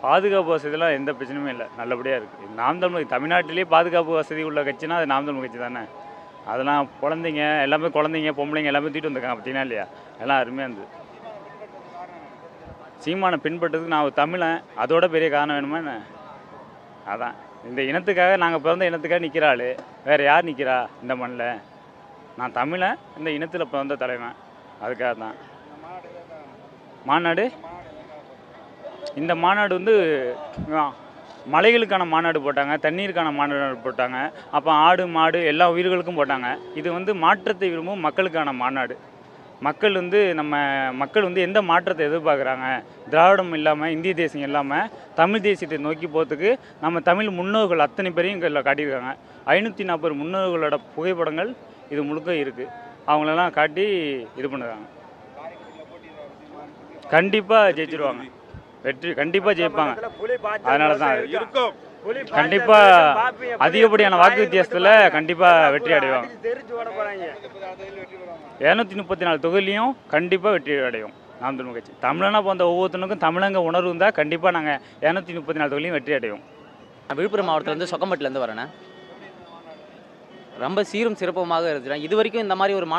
பாதுகாப்பு வசதிலாம் எந்த பிரச்சனையுமே இல்லை, நல்லபடியாக இருக்குது. நாம் தமிழ் தமிழ்நாட்டிலேயே பாதுகாப்பு வசதி உள்ள கட்சினா அது நாம் தமிழ் கட்சி தானே. அதெல்லாம் குழந்தைங்க எல்லாமே, குழந்தைங்க பொம்பளைங்க எல்லாமே தூக்கிட்டு வந்திருக்காங்க பார்த்தீங்கன்னா இல்லையா, எல்லாம் அருமையாக இருந்தது. சீமானை பின்பற்றதுக்கு நான் ஒரு தமிழன், அதோட பெரிய காரணம் வேணுமா என்ன? அதான் இந்த இனத்துக்காக, நாங்கள் பிறந்த இனத்துக்காக நிற்கிற ஆள் வேறு யார் நிற்கிறா இந்த மண்ணில்? நான் தமிழன், இந்த இனத்தில் பிறந்த தலைவன், அதுக்காக தான் மாநாடு. இந்த மாநாடு வந்து மலைகளுக்கான மாநாடு போட்டாங்க, தண்ணீருக்கான மாநாடு போட்டாங்க, அப்போ ஆடு மாடு எல்லா உயிர்களுக்கும் போட்டாங்க. இது வந்து மாற்றத்தை விரும்பும் மக்களுக்கான மாநாடு. மக்கள் வந்து மக்கள் வந்து எந்த மாற்றத்தை எதிர்பார்க்குறாங்க? திராவிடம் இல்லாமல், இந்திய தேசியம் இல்லாமல் தமிழ் தேசியத்தை நோக்கி போகிறதுக்கு நம்ம தமிழ் முன்னோர்கள் அத்தனை பேரையும் இங்கே காட்டியிருக்காங்க. 540 முன்னோர்களோட புகைப்படங்கள் இது முழுக்க இருக்குது. அவங்களெல்லாம் காட்டி இது பண்ணுறாங்க. கண்டிப்பாக ஜெயிச்சிருவாங்க, வெற்றி கண்டிப்பாக ஜெயிப்பாங்க. அதனால தான் கண்டிப்பாக அதிகப்படியான வாக்கு வித்தியாசத்தில் கண்டிப்பாக வெற்றி அடைவாங்க. 234 தொகுதியிலையும் கண்டிப்பாக வெற்றி அடையும் நாம் தமிழ் கட்சி. தமிழனா போன்ற ஒவ்வொருத்தனுக்கும் தமிழங்க உணர்வு இருந்தால் கண்டிப்பாக நாங்கள் 234 தொகுதியிலையும் வெற்றி அடைவோம். விழுப்புரம் மாவட்டத்திலேருந்து சொக்கம்பட்டிலேருந்து வரேண்ணே. ரொம்ப சீரும் சிறப்புமாக இருந்துச்சுன்னா இது வரைக்கும் இந்த மாதிரி ஒரு